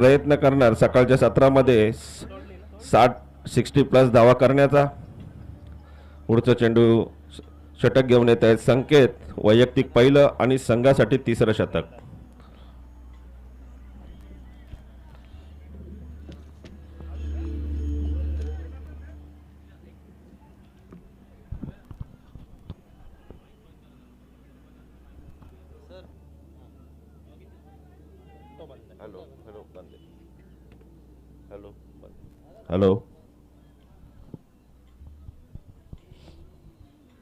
प्रयत्न करणार सकाळच्या सत्रामध्ये 60 प्लस धावा करण्याचा. पुढचा चेंडू षटक घेऊन येत आहेत संकेत. वैयक्तिक पहिलं आणि संघासाठी तिसरं षटक. हॅलो.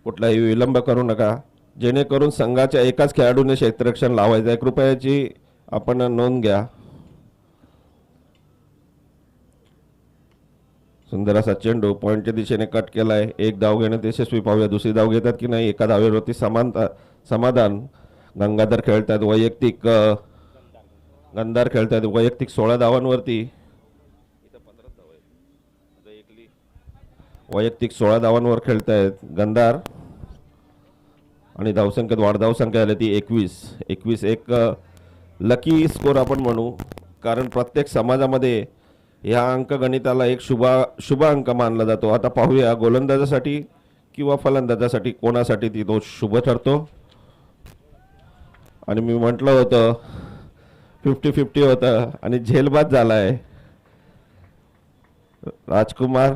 कुठलाही विलंब करू नका, जेणेकरून संघाच्या एकाच खेळाडूने क्षेत्ररक्षण लावायचं आहे. कृपयाची आपण नोंद घ्या. सुंदर असा चेंडू पॉईंटच्या दिशेने कट केलाय. एक धाव घेण्यात यशस्वी. पाहूया दुसरी धाव घेतात की नाही. एका धावेवरती समाधान. गंगाधर खेळतात वैयक्तिक. गंधार खेळतात वैयक्तिक 16 धावांवरती. वैयक्तिक 16 धावांवर खेळतायत गंधार आणि धावसंख्येत धाव संख्या आली ती 21. एक लकी स्कोर आपण म्हणू, कारण प्रत्येक समाजामध्ये ह्या अंकगणिताला एक शुभ अंक मानला जातो. आता पाहूया गोलंदाजासाठी किंवा फलंदाजासाठी कोणासाठी ती तो शुभ ठरतो. आणि मी म्हटलं होतं 50-50 होतं आणि झेलबाद झालाय राजकुमार.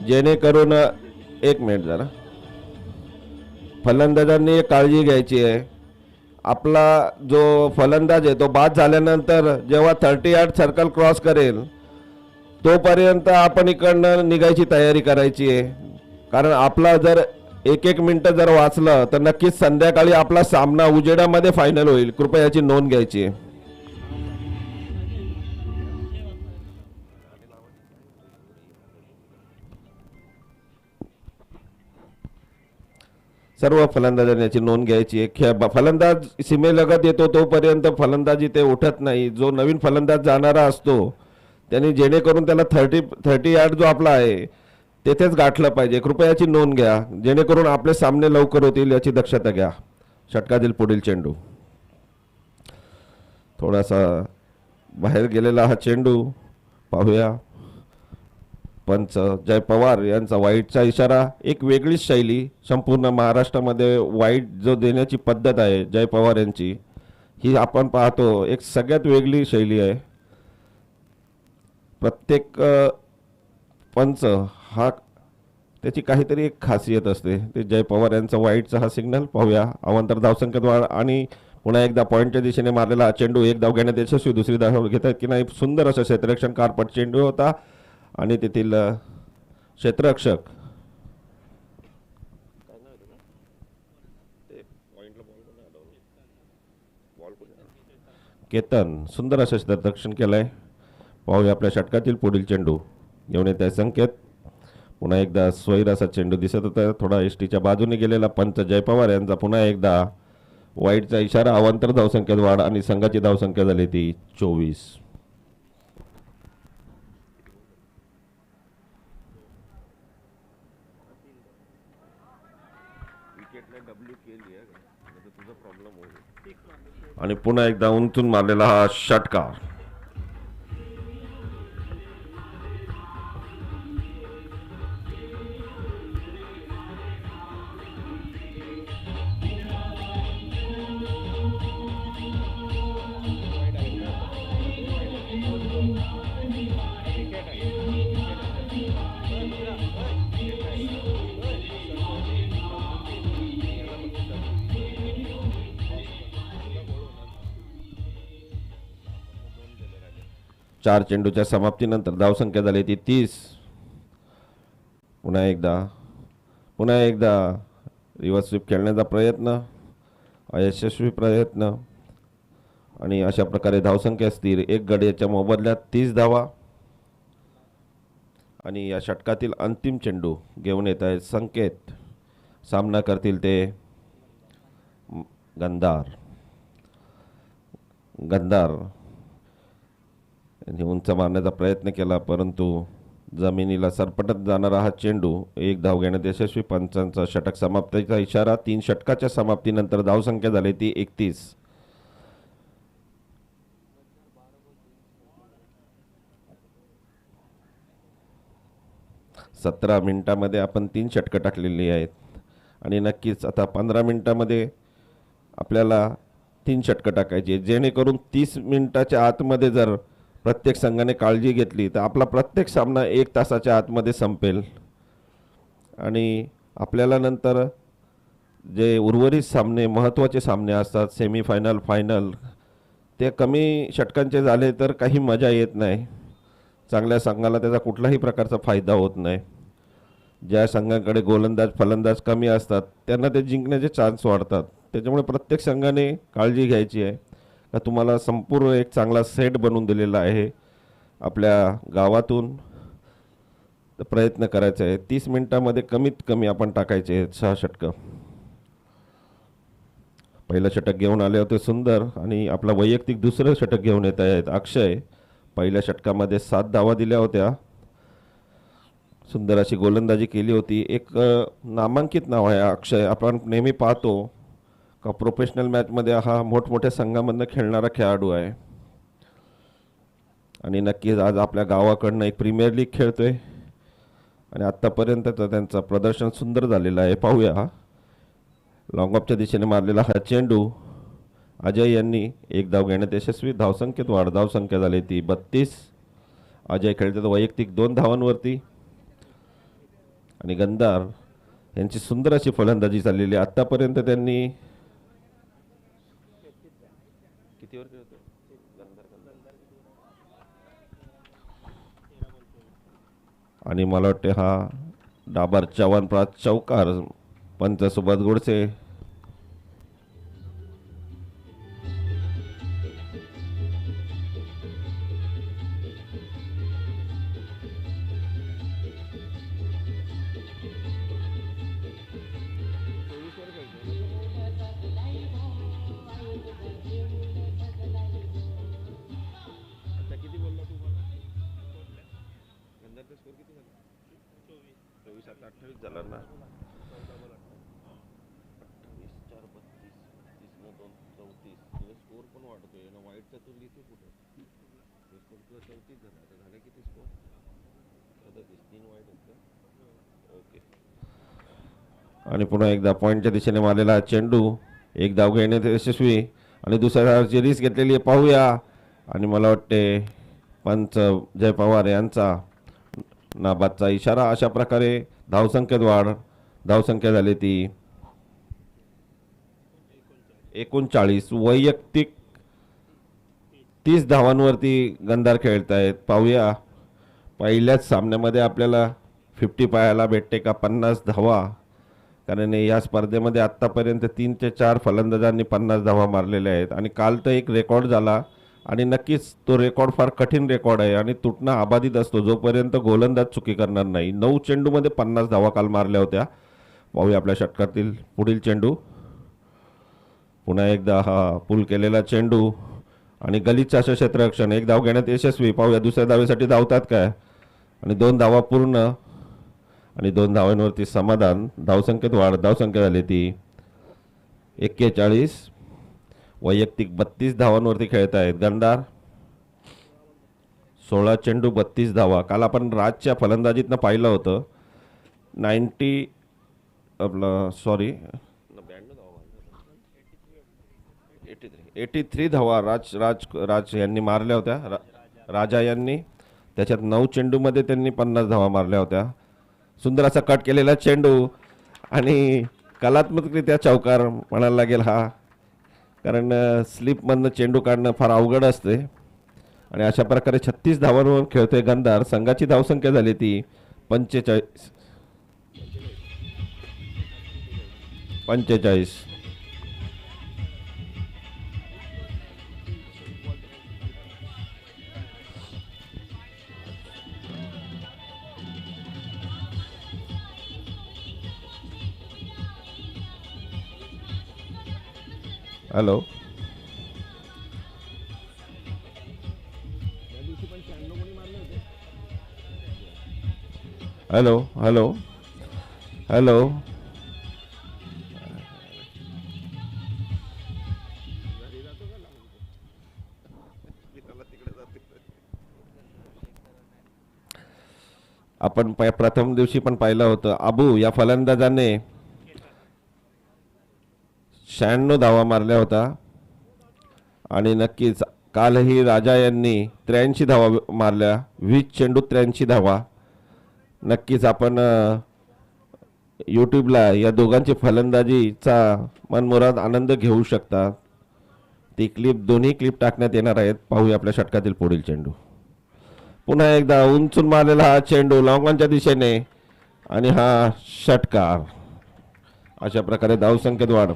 जेणेकरून एक मिनिट जरा फलंदाजांनी एक काळजी घ्यायची आहे. आपला जो फलंदाज आहे तो बाद झाल्यानंतर जेव्हा 38 सर्कल क्रॉस करेल तोपर्यंत आपण इकडनं निघायची तयारी करायची आहे. कारण आपला जर एक मिनिटं जर वाचलं तर नक्कीच संध्याकाळी आपला सामना उजेडामध्ये फायनल होईल. कृपया याची नोंद घ्यायची आहे. सर्व फलंदाजांनी याची नोंद घ्यायची आहे. फलंदाज सीमेलगत येतो तोपर्यंत फलंदाजी ते उठत नाही. जो नवीन फलंदाज जाणारा असतो त्यांनी जेणेकरून त्याला 38 जो आपला आहे तेथेच गाठलं पाहिजे. कृपया याची नोंद घ्या, जेणेकरून आपले सामने लवकर होतील याची दक्षता घ्या. षटकातील पुढील चेंडू थोडासा बाहेर गेलेला हा चेंडू. पाहूया पंच जय पवार यांचा वाईटचा इशारा. एक वेगळीच शैली संपूर्ण महाराष्ट्रामध्ये वाईट जो देण्याची पद्धत आहे जय पवार यांची, ही आपण पाहतो एक सगळ्यात वेगळी शैली आहे. प्रत्येक पंच हा त्याची काहीतरी एक खासियत असते. ते जय पवार यांचा वाईटचा हा सिग्नल. पाहूया अवांतर धावसंख्येत वाढ आणि पुन्हा एकदा पॉईंटच्या दिशेने मारलेला हा चेंडू. एक धाव घेण्यात यशस्वी. दुसरी धाव घेतात की नाही. सुंदर असं क्षेत्ररक्षण कारपट चेंडू होता आणि तेथील क्षेत्ररक्षक केतन सुंदर असं क्षेत्ररक्षण केलंय. पाहूया आपल्या षटकातील पुढील चेंडू घेऊन येत आहे संकेत. पुन्हा एकदा स्वैर असा चेंडू दिसत होता. थोडा एसटीच्या बाजूने गेलेला पंच जय पवार यांचा पुन्हा एकदा वाईटचा इशारा. अवांतर धावसंख्येत वाढ आणि संघाची धावसंख्या झाली ती 24. आणि पुन्हा एकदा उंचून मारलेला हा षटकार. चार चेंडूच्या समाप्तीनंतर धावसंख्या झाली ती 30. पुन्हा एकदा रिव्हर्स स्वीप खेळण्याचा प्रयत्न, अयशस्वी प्रयत्न आणि अशा प्रकारे धावसंख्या स्थिर. एक गडीच्या मोबदल्यात 30 धावा. आणि या षटकातील अंतिम चेंडू घेऊन येत आहेत संकेत. सामना करतील ते गंधार. यांनी उंच मारण्याचा प्रयत्न केला, परंतु जमिनीला सरपटत जाणारा हा चेंडू एक धाव घेण्यात यशस्वी. पंचांचा षटक समाप्तीचा इशारा. 3 षटकाच्या समाप्तीनंतर धावसंख्या झाली ती 31. 17 मिनिटामध्ये आपण 3 षटकं टाकलेली आहेत आणि नक्कीच आता 15 मिनिटामध्ये आपल्याला 3 षटकं टाकायची आहेत, जेणेकरून 30 मिनिटाच्या आतमध्ये जर प्रत्येक संघाने काळजी घेतली तर आपला प्रत्येक सामना 1 तासाच्या आतमध्ये संपेल आणि आपल्याला नंतर जे उर्वरित सामने महत्त्वाचे सामने असतात, सेमीफायनल, फायनल, ते कमी षटकांचे झाले तर काही मजा येत नाही. चांगल्या संघाला त्याचा कुठलाही प्रकारचा फायदा होत नाही. ज्या संघाकडे गोलंदाज फलंदाज कमी असतात त्यांना ते जिंकण्याचे चान्स वाढतात. त्याच्यामुळे प्रत्येक संघाने काळजी घ्यायची आहे का तुम्हाला संपूर्ण एक चांगला सेट बनवून दिलेला आहे आपल्या गावातून, तर प्रयत्न करायचा आहे. 30 मिनिटामध्ये कमीत कमी आपण टाकायचे आहेत 6 षटकं. पहिलं षटक घेऊन आले होते सुंदर आणि आपला वैयक्तिक दुसरं षटक घेऊन येत आहेत अक्षय. पहिल्या षटकामध्ये 7 धावा दिल्या होत्या. सुंदर अशी गोलंदाजी केली होती. एक नामांकित नाव आहे अक्षय. आपण नेहमी पाहतो का प्रोफेशनल मॅचमध्ये हा मोठमोठ्या संघामधनं खेळणारा खेळाडू आहे आणि नक्कीच आज आपल्या गावाकडनं एक प्रीमियर लीग खेळतोय आणि आत्तापर्यंतचं त्यांचं प्रदर्शन सुंदर झालेलं आहे. पाहूया. लॉंग ऑफच्या दिशेने मारलेला हा चेंडू अजय यांनी एक धाव घेण्यात यशस्वी. धावसंख्येत वाढ. धावसंख्या झाली ती 32. अजय खेळतात वैयक्तिक 2 धावांवरती आणि गंधार यांची सुंदर अशी फलंदाजी चाललेली. आत्तापर्यंत त्यांनी कितीवर खेळतो आणि मला वाटते हा डाबर चव्हाणप्रात चौकार. पंच सुभाष गोडसे. झाला ना 28-4-32-32-34 स्कोर पण वाढतोय ना. वाईटचा तो लिहितो कुठे स्कोर 34 झाला. आता झाले किती स्कोर? 3 वाईट आहेत का? ओके. आणि पुन्हा एकदा पॉईंटच्या दिशेने मारलेला चेंडू एक धाव घेण्यात यशस्वी आणि दुसऱ्या धावाची रिस्क घेतलेली आहे. पाहूया. आणि मला वाटते पंच जय पवार यांचा नाबादचा इशारा. अशा प्रकारे धावसंख्येत वाढ. धावसंख्या झाली ती 39. वैयक्तिक 30 धावांवरती गंधार खेळत आहेत. पाहूया पहिल्याच सामन्यामध्ये आपल्याला 50 पाहायला भेटते का 50 धावा, कारण या स्पर्धेमध्ये आत्तापर्यंत 3 ते 4 फलंदाजांनी 50 धावा मारलेल्या आहेत आणि काल तर एक रेकॉर्ड झाला आणि नक्कीच तो रेकॉर्ड फार कठीण रेकॉर्ड आहे आणि तुटणं अबाधित असतो जोपर्यंत गोलंदाज चुकी करणार नाही. 9 चेंडूमध्ये 50 धावा काल मारल्या होत्या. पाहूया आपल्या षटकातील पुढील चेंडू. पुन्हा एकदा हा पुल केलेला चेंडू आणि गलिच्छ असं क्षेत्ररक्षण. एक धाव घेण्यात यशस्वी. पाहूया दुसऱ्या धावेसाठी धावतात काय आणि 2 धावा पूर्ण आणि 2 धावांवरती समाधान. धावसंख्येत वाढ. धावसंख्या झाली ती 41. वैयक्तिक 32 धावांवरती खेळत आहेत गंधार. 16 चेंडू 32 धावा. काल आपण राजच्या फलंदाजीतनं पाहिलं होतं 83 धावा राज यांनी मारल्या होत्या. राजा यांनी त्याच्यात 9 चेंडूमध्ये त्यांनी 50 धावा मारल्या होत्या. सुंदर असा कट केलेला चेंडू आणि कलात्मकरित्या चौकार म्हणायला लागेल हा, कारण स्लिपमधनं चेंडू काढणं फार अवघड असते आणि अशा प्रकारे 36 धावांवर खेळतोय गंधार. संघाची धावसंख्या झाली ती 45. हॅलो. Hello hello hello. आपण प्रथम दिवशी पण पाहिलं होतं, अबू या फलंदाजाने 96 धावा मारल्या होता आणि नक्कीच कालही राजा यांनी 83 धावा मारल्या, 20 चेंडूत 83 धावा. नक्कीच आपण यूट्यूबला या दोघांची फलंदाजीचा मनमुराद आनंद घेऊ शकता. ती क्लिप, दोन्ही क्लिप टाकण्यात येणार आहेत. पाहूया आपल्या षटकातील पुढील चेंडू. पुन्हा एकदा उंचून मारलेला हा चेंडू लॉंगॉनच्या दिशेने आणि हा षटकार. अशा प्रकारे धावसंख्येत वाढ.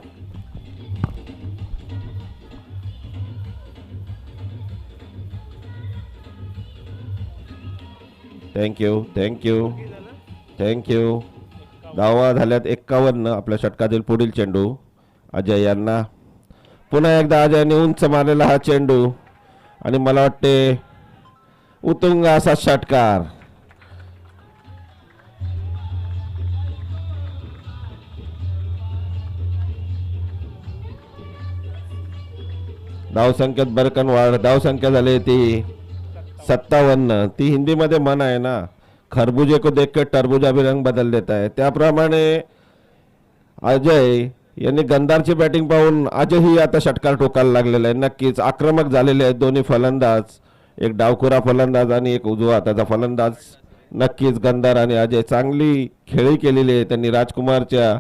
Thank you thank you thank you. धावा झाल्यात 51. आपल्या षटकातील पुढील चेंडू अजय यांना. पुन्हा एकदा अजयने उंच मारलेला हा चेंडू आणि मला वाटते उत्तुंग असा षटकार. धावसंख्येत बरकन वाढ. धावसंख्या झाली ती 57. ती हिंदीमध्ये म्हण आहे ना, खरबूजे को देख के टरबूजा भी रंग बदल देता है. त्याप्रमाणे अजय यांनी गंधारची बॅटिंग पाहून आजही आता षटकार ठोकायला लागलेला आहे. नक्कीच आक्रमक झालेले आहेत दोन्ही फलंदाज, एक डावखुरा फलंदाज आणि एक उजवा हाताचा फलंदाज. नक्कीच गंधार आणि अजय चांगली खेळी केलेली आहे त्यांनी राजकुमारच्या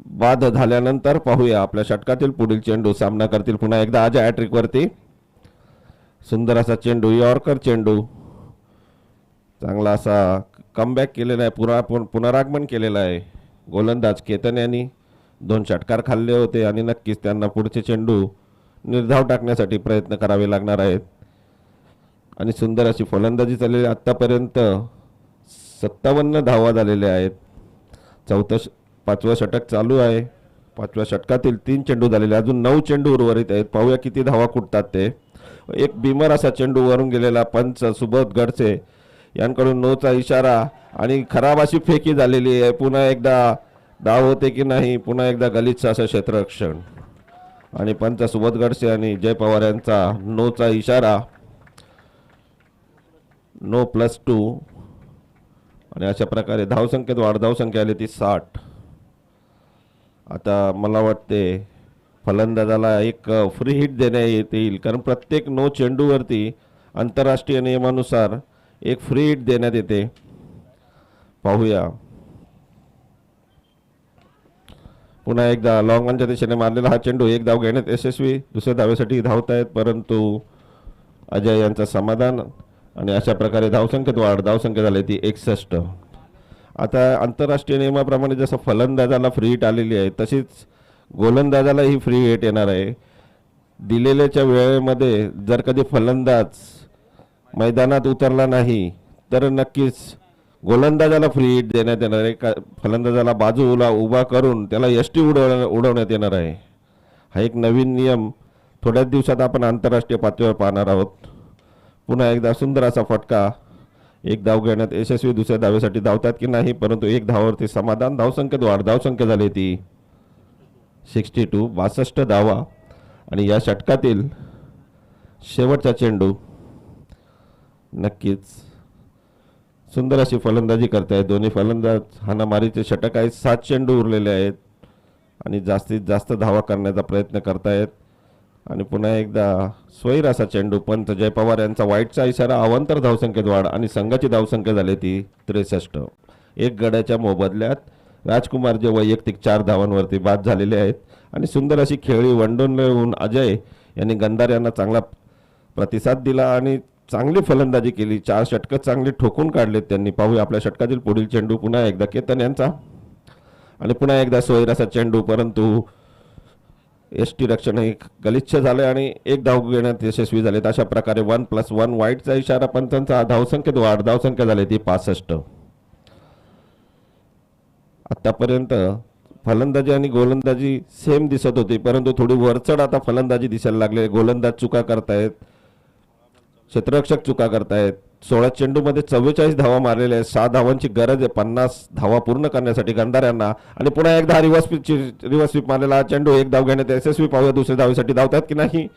बाद झाल्यानंतर. पाहूया आपल्या षटकातील पुढील चेंडू. सामना करतील पुन्हा एकदा अजय हॅट्रिक वरती. सुंदर असा चेंडू, यॉर्कर चेंडू. चांगला असा कमबॅक केलेला आहे, पुनरागमन केलेलं आहे गोलंदाज केतन यांनी. 2 षटकार खाल्ले होते आणि नक्कीच त्यांना पुढचे चेंडू निर्धाव टाकण्यासाठी प्रयत्न करावे लागणार आहेत. आणि सुंदर अशी फलंदाजी चाललेली. आत्तापर्यंत 57 धावा झालेल्या आहेत. 5वं षटक चालू आहे. 5व्या षटकातील 3 चेंडू झालेले, अजून 9 चेंडू उर्वरित आहेत. पाहूया किती धावा कुठतात ते. एक बिमर असा चेंडू वरून गेलेला. पंच सुबोध गडसे यांकडून नोचा इशारा आणि खराब अशी फेकी झालेली आहे. पुन्हा एकदा धाव होते की नाही, पुन्हा एकदा गलिच्छ असं क्षेत्ररक्षण आणि पंच सुबोध गडसे आणि जय पवार यांचा नोचा इशारा. नो +2 आणि अशा प्रकारे धावसंख्येत वाढ. धावसंख्या आली ती 60. आता मला वाटते फलंदाजाला एक फ्री हिट देण्यात येईल, कारण प्रत्येक 9 चेंडूवरती आंतरराष्ट्रीय नियमानुसार एक फ्री हिट देण्यात येते. पाहूया. पुन्हा एकदा लॉंगॉनच्या दिशेने मारलेला हा चेंडू. एक धाव घेण्यात यशस्वी. दुसऱ्या धावेसाठी धावत आहेत परंतु अजय यांचं समाधान आणि अशा प्रकारे धावसंख्येत वाढ. धावसंख्या झाली ती 61. आता आंतरराष्ट्रीय नियमाप्रमाणे जसं फलंदाजाला फ्री हिट आलेली आहे तशीच गोलंदाजाला ही फ्री हिट येणार आहे. दिलेल्याच्या वेळेमध्ये जर कधी फलंदाज मैदानात उतरला नाही तर नक्कीच गोलंदाजाला फ्री हिट देण्यात येणार आहे. फलंदाजाला बाजूला उभा करून त्याला यष्टी उडवण्यात येणार आहे. हा एक नवीन नियम थोड्याच दिवसात आपण आंतरराष्ट्रीय पातळीवर पाहणार आहोत. पुन्हा एकदा सुंदर असा फटका. एक धाव घेण्यात यशस्वी. दुसऱ्या धावेसाठी धावतात की नाही, परंतु एक धावावरती समाधान. धावसंख्येत वाढ. धावसंख्या झाली ती 62. 62 धावा आणि या षटकातील शेवटचा चेंडू. नक्कीच सुंदर अशी फलंदाजी करतायत दोन्ही फलंदाज. हाणामारीचे षटक आहेत. 7 चेंडू उरलेले आहेत आणि जास्तीत जास्त धावा करण्याचा प्रयत्न करतायत. आणि पुन्हा एकदा स्वैर असा चेंडू. पंत जय पवार यांचा वाईटचा इशारा. अवांतर धावसंख्येत वाढ आणि संघाची धावसंख्या झाली ती 63. एक गड्याच्या मोबदल्यात राजकुमार जे वैयक्तिक 4 धावांवरती बाद झालेले आहेत. आणि सुंदर अशी खेळी वंडून येऊन अजय यांनी गंधार यांना चांगला प्रतिसाद दिला आणि चांगली फलंदाजी केली. 4 षटकं चांगली ठोकून काढलेत त्यांनी. पाहूया आपल्या षटकातील पुढील चेंडू. पुन्हा एकदा केतन यांचा आणि पुन्हा एकदा सोयीर असा चेंडू, परंतु यष्टी रक्षण हे गलिच्छ झाले आणि एक धाव घेण्यात यशस्वी झालेत. अशा प्रकारे 1+1 वाईटचा इशारा पंचांचा. धावसंख्येत वाढ. धावसंख्या झाली ती 65. आतापर्यंत फलंदाजी आणि गोलंदाजी सेम दिसत होती, परंतु थोडी वरचढ आता फलंदाजी दिसायला लागले. गोलंदाज चुका करतायत. क्षेत्ररक्षक चुका करतायत. 16 चेंडूमध्ये 44 धावा मारलेल्या आहेत. 6 धावांची गरज आहे 50 धावा पूर्ण करण्यासाठी गंधाऱ्यांना. आणि पुन्हा एकदा रिव्हर्स स्वीप मारलेला हा चेंडू, एक धाव घेण्यात यशस्वी. पाहूया दुसऱ्या धावेसाठी धावतात की नाही,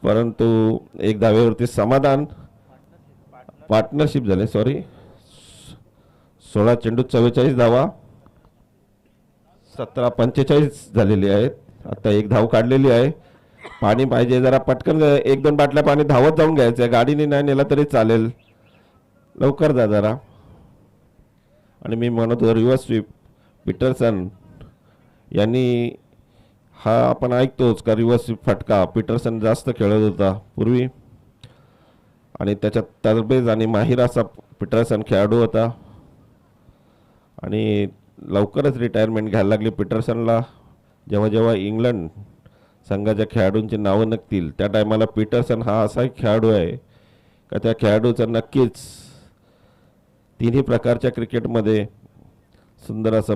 परंतु एक धावेवरती समाधान. पार्टनरशिप झाले, सॉरी. 16 चेंडू 44 धावा, 17-45 झालेली आहेत. आता एक धाव काढलेली आहे. पाणी पाहिजे जरा पटकन, 1-2 बाटल्या पाणी धावत जाऊन घ्यायचं आहे. गाडीने नाही नेला तरी चालेल, लवकर जा जरा. आणि मी म्हणतो रिव्हर्स स्वीप पीटरसन यांनी, हा आपण ऐकतोच का रिव्हर्स स्वीप फटका पीटरसन जास्त खेळत होता पूर्वी, आणि त्याच्यात तरबेज आणि माहिर असा पीटरसन खेळाडू होता. आणि लवकरच रिटायरमेंट घ्यायला लागली पीटरसनला. जेव्हा जेव्हा इंग्लंड संघाच्या खेळाडूंची नावं निघतील त्या टायमाला पीटरसन हा असा एक खेळाडू आहे का त्या खेळाडूचं नक्कीच तिन्ही प्रकारच्या क्रिकेटमध्ये सुंदर असं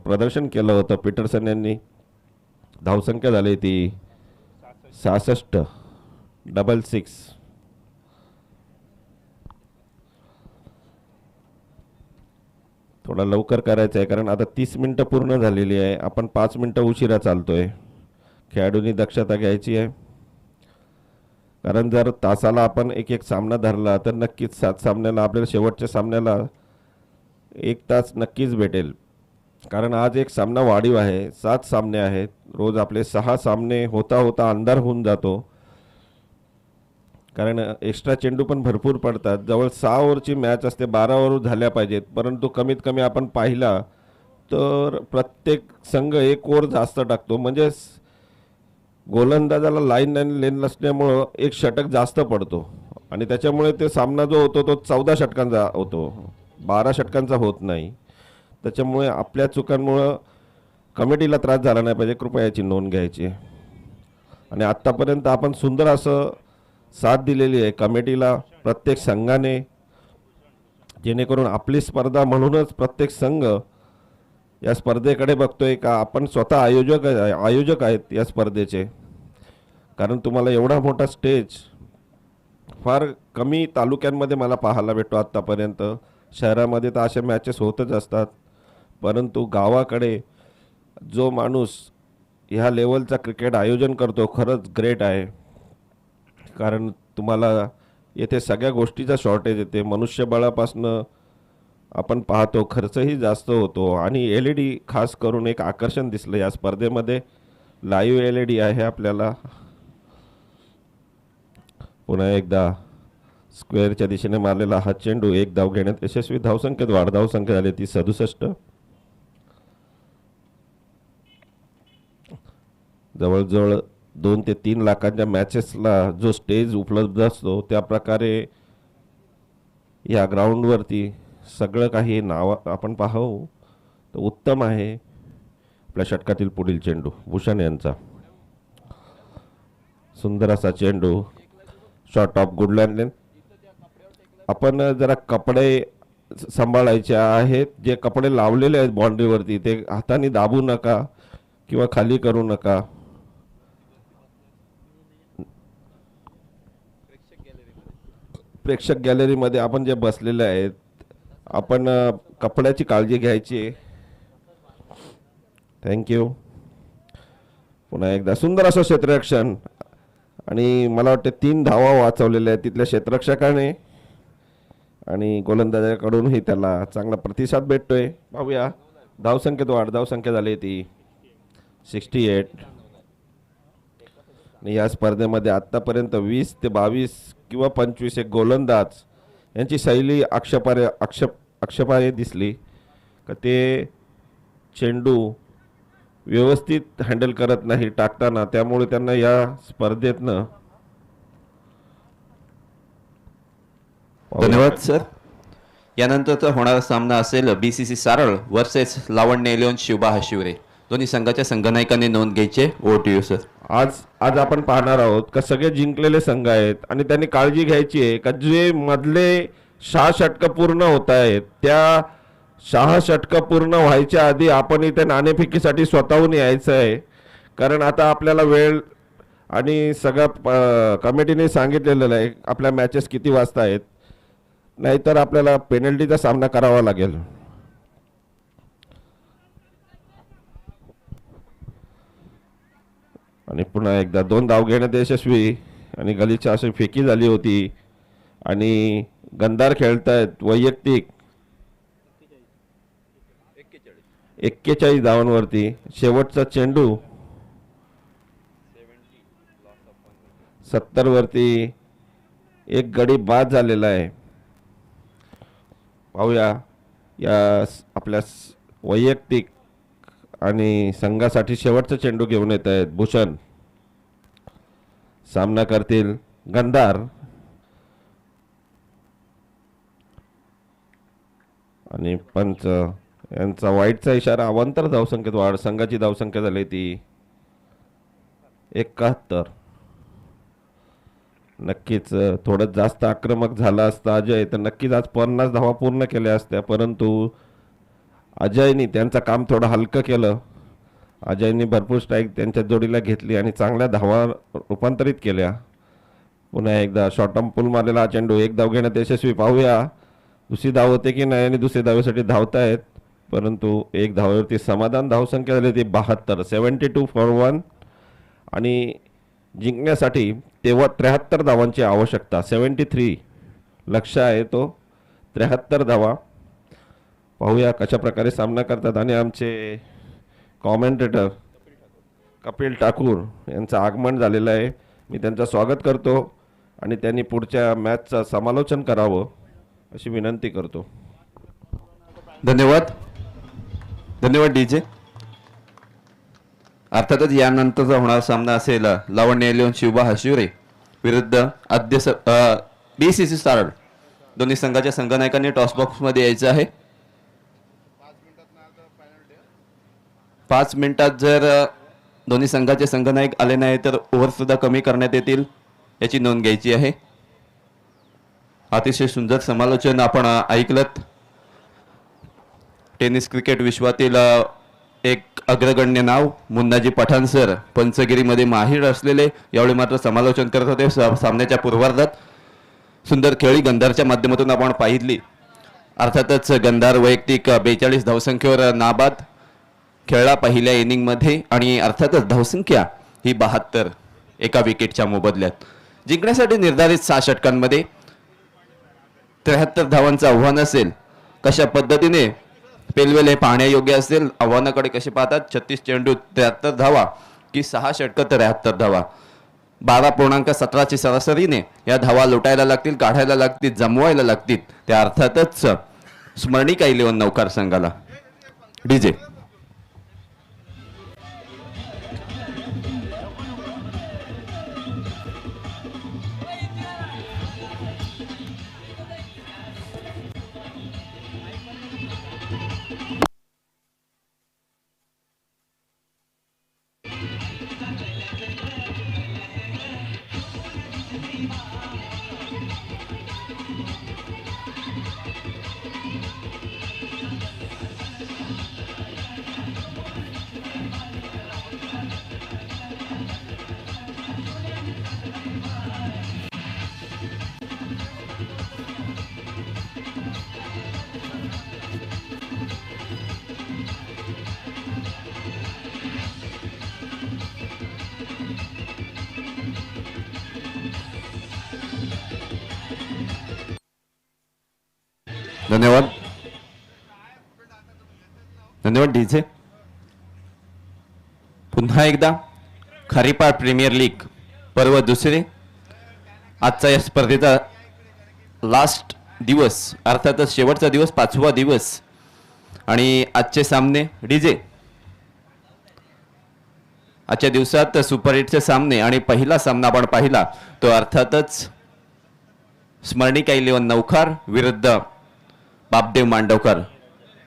प्रदर्शन केलं होतं पीटरसन यांनी. धावसंख्या झाली ती 66. थोडा लवकर करायचं आहे कारण आता 30 मिनटं पूर्ण झालेली आहे. आपण 5 मिनटं उशिरा चालतोय. खेळाडूंनी दक्षता घ्यायची आहे, कारण जर तासाला आपण एक सामना धरला तर नक्कीच 7 सामन्याला आपल्याला शेवटच्या सामन्याला 1 तास नक्कीच भेटेल. कारण आज एक सामना वाढीव आहे, 7 सामने आहेत. रोज आपले 6 सामने होता होता अंधार होऊन जातो, कारण एक्स्ट्रा चेंडू पण भरपूर पडतात. जवळ 6 ओव्हरची मॅच असते, 12 ओव्हर झाल्या पाहिजेत, परंतु कमीत कमी आपण पाहिला तर प्रत्येक संघ 1 ओव्हर जास्त टाकतो. म्हणजे गोलंदाजाला लाईन आणि लेन नसल्यामुळं 1 षटक जास्त पडतो आणि त्याच्यामुळे ते सामना जो होतो तो 14 षटकांचा होतो, 12 षटकांचा होत नाही. त्याच्यामुळे आपल्या चुकांमुळं कमिटीला त्रास झाला नाही पाहिजे, कृपया याची नोंद घ्यायची. आणि आत्तापर्यंत आपण सुंदर असं साथ दिलेली आहे कमिटीला प्रत्येक संघाने, जेणेकरून आपली स्पर्धा म्हणूनच प्रत्येक संघ या स्पर्धेकडे बघतोय का आपण स्वतः आयोजक आहेत या स्पर्धेचे. कारण तुम्हाला एवढा मोठा स्टेज फार कमी तालुक्यांमध्ये मला पाहायला भेटतो आत्तापर्यंत. शहरामध्ये तर अशा मॅचेस होतच असतात, परंतु गावाकडे जो माणूस ह्या लेवलचा क्रिकेट आयोजन करतो खरंच ग्रेट आहे. कारण तुम्हाला येथे सगळ्या गोष्टीचा शॉर्टेज येते. मनुष्यबळापासनं आपण पाहतो खर्चही जास्त होतो. आणि LED खास करून एक आकर्षण दिसलं या स्पर्धेमध्ये. लाईव्ह LED आहे आपल्याला. पुन्हा एकदा स्क्वेअरच्या दिशेने मारलेला हा चेंडू, 1 धाव घेण्यात यशस्वी. धावसंख्येत वाढ, धावसंख्या झाली ती 67. जवळजवळ 2 ते 3 लाखांच्या मॅचेसला जो स्टेज उपलब्ध असतो त्या प्रकारे या ग्राउंडवरती सगळं काही नाव आपण पाहू तर उत्तम आहे. आपल्या षटकातील पुढील चेंडू भूषण यांचा, सुंदर असा चेंडू, शॉर्ट ऑफ गुडलँड लेन. आपण जरा कपडे सांभाळायचे आहेत. जे कपडे लावलेले आहेत बाउंड्रीवरती ते हाताने दाबू नका किंवा खाली करू नका. प्रेक्षक गॅलरीमध्ये आपण जे बसलेले आहेत आपण कपड्याची काळजी घ्यायची. थँक्यू. पुन्हा एकदा सुंदर असं क्षेत्ररक्षण, आणि मला वाटतं 3 धावा वाचवलेल्या आहेत तिथल्या क्षेत्ररक्षकाने, आणि गोलंदाजाकडूनही त्याला चांगला प्रतिसाद भेटतोय. पाहूया धावसंख्येत वाढ, धावसंख्या झाली ती 68. आणि या स्पर्धेमध्ये आत्तापर्यंत 20 ते 22 किंवा 25 एक गोलंदाज यांची शैली आक्षेपार्ह दिसली का ते चेंडू व्यवस्थित हँडल करत नाही टाकताना, त्यामुळे त्यांना या स्पर्धेतनं. धन्यवाद सर. यानंतरचा होणारा सामना असेल BCC सारळ वर्सेस लावण्य इलेव्हन शिवबा हशिवरे. दोन्ही संघाच्या संघनायकांनी नोंद घ्यायचे. Over to you sir. आज आपण पाहणार आहोत का सगळे जिंकलेले संघ आहेत आणि त्यांनी काळजी घ्यायची आहे का जे मधले 6 षटकं पूर्ण होत आहेत त्या 6 षटकं पूर्ण व्हायच्या आधी आपण इथे नाणेफेकीसाठी स्वतःहून यायचं आहे. कारण आता आपल्याला वेळ आणि सगळ्या कमिटीने सांगितलेलं आहे आपल्या मॅचेस किती वाजता आहेत, नाहीतर आपल्याला पेनल्टीचा सामना करावा लागेल. आणि पुन्हा एकदा 2 धाव घेण्यात यशस्वी आणि गलीची अशी फेकी झाली होती आणि गंधार खेळतायत वैयक्तिक 41 धावांवरती. शेवटचा चेंडू 70 वरती एक गडी बाद झालेला आहे. पाहूया या आपल्या वैयक्तिक आणि संघासाठी शेवटचा चेंडू घेऊन येत आहेत भूषण. सामना करतील गंधार आणि पंच यांचा वाईटचा इशारा. अवांतर धावसंख्येत वाढ. संघाची धावसंख्या झाली ती 71. नक्कीच थोडं जास्त आक्रमक झाला असता अजय तर नक्कीच आज 50 धावा पूर्ण केल्या असत्या, परंतु अजयनी त्यांचं काम थोडं हलकं केलं. अजयनी भरपूर स्ट्राईक त्यांच्या जोडीला घेतली आणि चांगल्या धावा रूपांतरित केल्या. पुन्हा एकदा शॉर्ट टर्म पूल मारलेला हा चेंडू 1 धाव घेण्यात यशस्वी. पाहूया दुसरी धाव होते की नाही आणि दुसरी धावेसाठी धावतायत, परंतु 1 धावेवरती समाधान. धावसंख्या झाली ती 72. 72 फॉर 1 आणि जिंकण्यासाठी तेव्हा 73 धावांची आवश्यकता. 73 लक्ष्य आहे तो 73 धावा. पाहूया कशा प्रकारे सामना करतात. आणि आमचे कॉमेंटेटर कपिल ठाकूर यांचं आगमन झालेलं आहे. मी त्यांचं स्वागत करतो आणि त्यांनी पुढच्या मॅचचं समालोचन करावं अशी विनंती करतो. धन्यवाद. धन्यवाद डीजे. अर्थातच यानंतरचा होणारा सामना असेल लावण्य इलेव्हन शिवबा हशिवरे विरुद्ध बीसीसी सारळ. दोन्ही संघाच्या संघनायकांनी टॉस बॉक्समध्ये यायचं आहे. 5 मिनिटात जर दोन्ही संघाचे संघनायक आले नाही तर ओव्हर सुद्धा कमी करण्यात येतील याची नोंद घ्यायची आहे. अतिशय सुंदर समालोचन आपण ऐकलत. टेनिस क्रिकेट विश्वातील एक अग्रगण्य नाव मुन्नाजी पठाण सर पंचगिरीमध्ये माहीर असलेले यावेळी मात्र समालोचन करत होते. सामन्याच्या पूर्वार्धात सुंदर खेळी गंधारच्या माध्यमातून आपण पाहिली. अर्थातच गंधार वैयक्तिक 42 धावसंख्येवर नाबाद खेळला पहिल्या इनिंगमध्ये आणि अर्थातच धावसंख्या ही 72 एका विकेटच्या मोबदल्यात. जिंकण्यासाठी निर्धारित 6 षटकांमध्ये 73 धावांचं आव्हान असेल. कशा पद्धतीने पेलवेल हे पाहण्यायोग्य असेल. आव्हानाकडे कसे पाहतात. 36 चेंडू 73 धावा की 6 षटकं 73 धावा. 12.17ची सरासरीने या धावा लुटायला लागतील, काढायला लागतील, जमवायला लागतील. त्या अर्थातच स्मरणिका इलेव्हन नौकार संघाला. डीजे धन्यवाद. धन्यवाद डीजे. पुन्हा एकदा खरीपार प्रीमियर लीग पर्व दुसरे. आजचा या स्पर्धेचा लास्ट दिवस अर्थातच शेवटचा दिवस 5वा दिवस आणि आजचे सामने डीजे. आजच्या दिवसात सुपर 8चे सामने आणि पहिला सामना आपण पाहिला तो अर्थातच स्मरणिका इलेव्हन नौकार विरुद्ध बापदेव मांडवकर.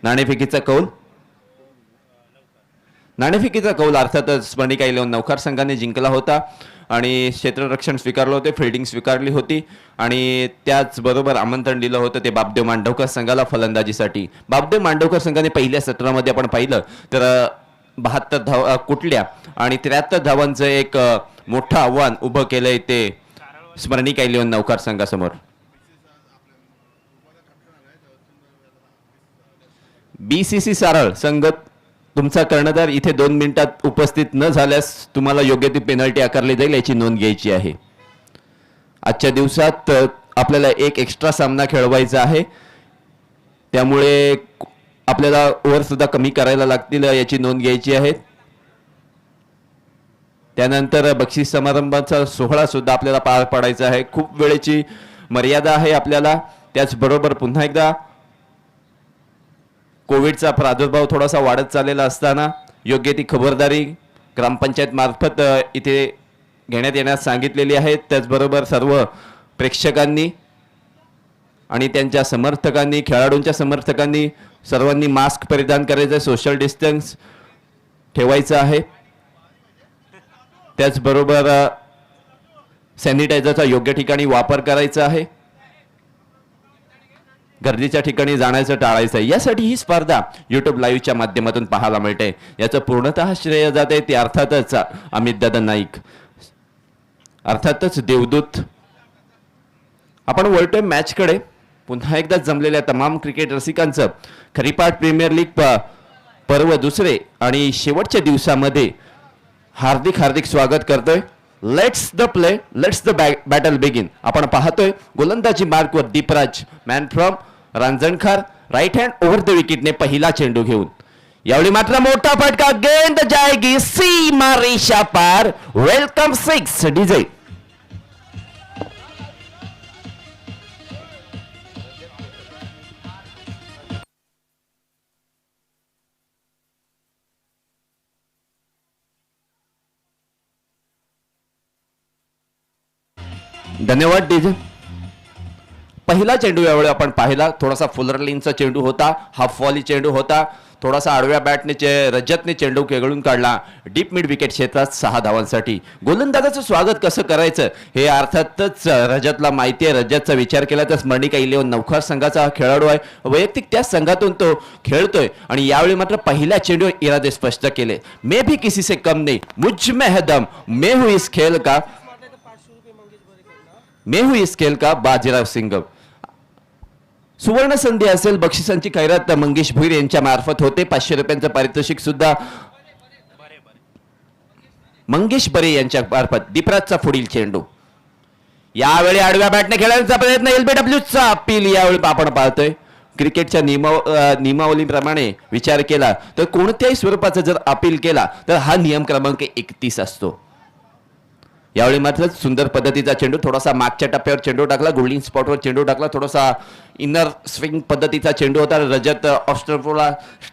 नाणेफेकीचा कौल. नाणेफेकीचा कौल अर्थातच स्मरणिका इलेव्हन नौकार संघाने जिंकला होता आणि क्षेत्ररक्षण स्वीकारलं होते, फिल्डिंग स्वीकारली होती आणि त्याचबरोबर आमंत्रण दिलं होतं ते बापदेव मांडवकर संघाला फलंदाजीसाठी. बापदेव मांडवकर संघाने पहिल्या सत्रामध्ये आपण पाहिलं तर 72 धावा कुठल्या आणि 73 धावांचं एक मोठं आव्हान उभं केलंय ते स्मरणिका इलेव्हन नौकार संघासमोर. BCC सारळ संघ तुमचा कर्णधार इथे 2 मिनिटात उपस्थित न झाल्यास तुम्हाला योग्य ती पेनल्टी आकारली जाईल याची नोंद घ्यायची आहे. आजच्या दिवसात आपल्याला एक एक्स्ट्रा सामना खेळवायचा आहे, त्यामुळे आपल्याला ओव्हर सुद्धा कमी करायला लागतील याची नोंद घ्यायची आहे. त्यानंतर बक्षीस समारंभाचा सोहळा सुद्धा आपल्याला पार पाडायचा आहे. खूप वेळेची मर्यादा आहे आपल्याला. त्याचबरोबर पुन्हा एकदा कोविडचा प्रादुर्भाव थोडासा वाढत चाललेला असताना योग्य ती खबरदारी ग्रामपंचायत मार्फत इथे घेण्यात येण्यास सांगितलेली आहे. त्याचबरोबर सर्व प्रेक्षकांनी आणि त्यांच्या समर्थकांनी, खेळाडूंच्या समर्थकांनी सर्वांनी मास्क परिधान करायचं, सोशल डिस्टन्स ठेवायचं आहे. त्याचबरोबर सॅनिटायझरचा योग्य ठिकाणी वापर करायचा आहे. गर्दीच्या ठिकाणी जाण्याचं टाळायचं आहे. यासाठी ही स्पर्धा YouTube लाईव्हच्या माध्यमातून पाहायला मिळते. याचं पूर्णतः श्रेय जाते ते अर्थातच अमित दादा नाईक, अर्थातच देवदूत. आपण वळतोय मॅचकडे. पुन्हा एकदा जमलेल्या तमाम क्रिकेट रसिकांचं खरीपाट प्रीमियर लीग पर्व दुसरे आणि शेवटच्या दिवसामध्ये हार्दिक हार्दिक स्वागत करतोय. Let's the play, let's the battle begin. आपण पाहतोय गोलंदाजी मार्कवर Deepraj, man from Ranjankhar, right hand over the विकेटने पहिला चेंडू घेऊन. यावेळी मात्र मोठा फटका, गेंद जाएगी सीमा रेषा पार. Welcome 6 DJ. धन्यवाद डीजे. पहिला चेंडू यावेळी आपण पाहिला, थोडासा फुलर लेनचा चेंडू होता, हाफ वॉली चेंडू होता. थोडासा आडव्या बॅटने रजतने चेंडू खेळून काढला डीप मिड विकेट क्षेत्रात 6 धावांसाठी. गोलंदाजाचं स्वागत कसं करायचं हे अर्थातच रजतला माहिती आहे. रजतचा विचार केला तर स्मरणिका इलेव्हन नौकार संघाचा हा खेळाडू आहे, वैयक्तिक त्याच संघातून तो खेळतोय. आणि यावेळी मात्र पहिल्या चेंडू इरादे स्पष्ट केले. मे भी किसी से कम नहीं, मुझ में है दम, मैं हूं इस खेल का, मैं हूं इस खेल का बाजीराव सिंघम. सुवर्ण संधी असेल, बक्षिसांची खैरात मंगेश भुईर यांच्या मार्फत होते. 500 रुपयांचं पारितोषिक सुद्धा मंगेश बरे यांच्या मार्फत. दीपराजचा पुढील चेंडू यावेळी आडव्या बॅटने खेळण्याचा प्रयत्न, LBWचा अपील. यावेळी आपण पाहतोय क्रिकेटच्या नियमावलीप्रमाणे विचार केला तर कोणत्याही स्वरूपाचा जर अपील केला तर हा नियम क्रमांक 31 असतो. यावेळी मात्र सुंदर पद्धतीचा चेंडू, थोडासा मागच्या टप्प्यावर चेंडू टाकला, गोल्डन स्पॉटवर चेंडू टाकला, थोडासा इनर स्विंग पद्धतीचा चेंडू होता. रजत ऑस्ट्रेलियाला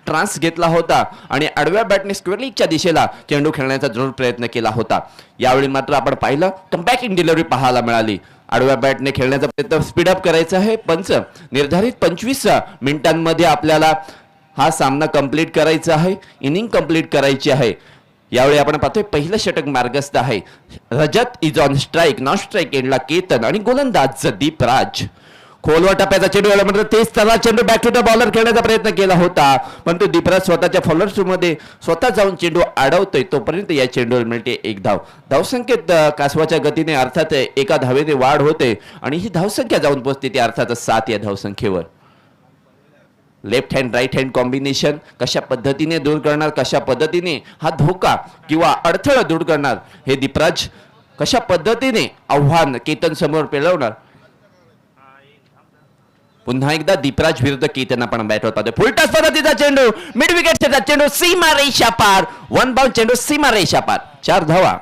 ट्रान्स घेतला होता आणि आडव्या बॅटने स्क्वेअरलीच्या दिशेला चेंडू खेळण्याचा जरूर प्रयत्न केला होता. यावेळी मात्र आपण पाहिलं कमबॅक इन डिलिव्हरी पाहायला मिळाली. आडव्या बॅटने खेळण्याचा प्रयत्न स्पीडअप करायचा आहे. पंच निर्धारित 25 मिनिटांमध्ये आपल्याला हा सामना कंप्लीट करायचा आहे, इनिंग कंप्लीट करायची आहे. यावेळी आपण पाहतोय पहिलं षटक मार्गस्थ आहे. Rajat is on strike, non strike एंडला केतन आणि गोलंदाज दीपराज. खोलवर टप्प्याचा चेंडू आला मात्र तेच त्याला चेंडू बॅक टू द बॉलर खेळण्याचा प्रयत्न केला होता, पण तो दीपराज स्वतःच्या फॉलोअर्स मध्ये स्वतः जाऊन चेंडू अडवतोय. तोपर्यंत या चेंडूवर मिळते 1 धाव. धावसंख्येत कासवाच्या गतीने अर्थात एका धावेने वाढ होते आणि ही धावसंख्या जाऊन पोहोचते ती अर्थातच 7 या धावसंख्येवर. Left hand right hand combination कशा पद्धतीने दूर करणार, कशा पद्धतीने हा धोका किंवा अडथळा दूर करणार, हे दीपराज कशा पद्धतीने आव्हान केतन समोर पेलवणार. पुन्हा एकदा दीपराज विरुद्ध केतन आपण बॅट होत. फुलटॉस पद्धतीचा चेंडू, मिड विकेट चेंडू, सीमा रेषा पार. 1 बाउंड चेंडू, सीमा रेषा पार. 4 धावा.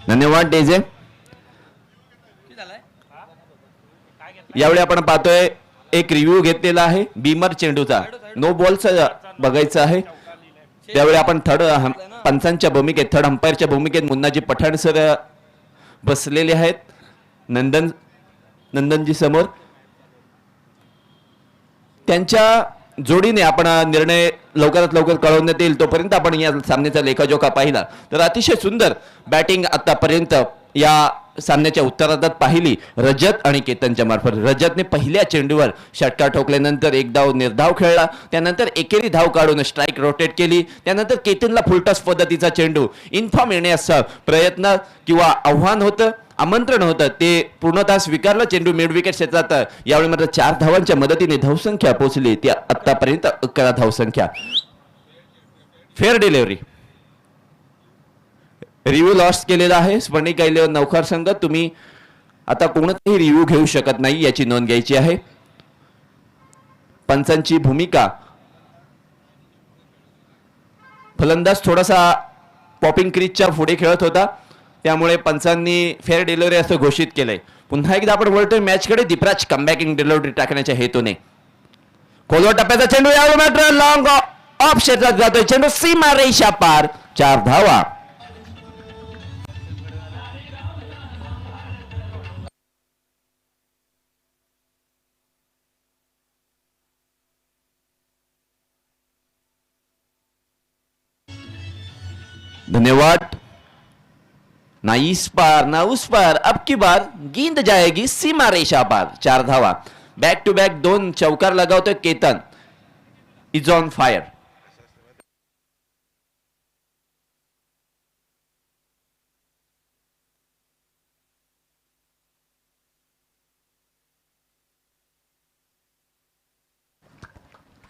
धन्यवाद डेजे. यावेळी आपण पाहतोय एक रिव्ह्यू घेतलेला आहे बीमर चेंडूचा, नो बॉलचा बघायचा आहे. त्यावेळी आपण थर्ड पंचांच्या भूमिकेत, थर्ड अंपायरच्या भूमिकेत मुन्नाजी पठाण सर बसलेले आहेत नंदनजी समोर. त्यांच्या जोडीने आपण निर्णय लवकरात लवकर कळवण्यात येईल. तोपर्यंत आपण या सामन्याचा लेखाजोखा पाहिला तर अतिशय सुंदर बॅटिंग आतापर्यंत या सामन्याच्या उत्तरार्धात पाहिली रजत आणि केतनच्या मार्फत. रजतने पहिल्या चेंडूवर षटकार ठोकल्यानंतर एक धाव निर्धाव खेळला, त्यानंतर एकेरी धाव काढून स्ट्राईक रोटेट केली. त्यानंतर केतनला फुलटॉस पद्धतीचा चेंडू इन्फॉर्म येण्याचा प्रयत्न किंवा आव्हान होतं, आमंत्रण होतं, ते पूर्णतः स्वीकारलं. चेंडू मिड विकेट क्षेत्रात यावेळी मात्र 4 धावांच्या मदतीने धावसंख्या पोहोचली ती आतापर्यंत 11 धावसंख्या. फेअर डिलिव्हरी रिव्ह्यू लॉस्ट केलेला आहे स्पर्णिक गायले नौकार संघ. तुम्ही आता कोणताही रिव्ह्यू घेऊ शकत नाही याची नोंद घ्यायची आहे. पंचांची भूमिका, फलंदाज थोडासा पॉपिंग क्रीजच्या पुढे खेळत होता, त्यामुळे पंचांनी फेअर डिलिव्हरी असं घोषित केलंय. पुन्हा एकदा आपण बोलतोय मॅचकडे. दीपराज कमबॅकिंग डिलिव्हरी टाकण्याच्या हेतूने खोलवर टप्प्याचा चेंडू यावेळी मात्र लॉंग ऑफ क्षेत्रात जातोय. चेंडू सीमा रेषा पार, 4 धावा. धन्यवाद. ना इस पार ना उस पार, अब की बार गेंद जाएगी सीमा रेषा पार, 4 धावा. बॅक टू बॅक 2 चौकार लगावतोय केतन. Is on fire.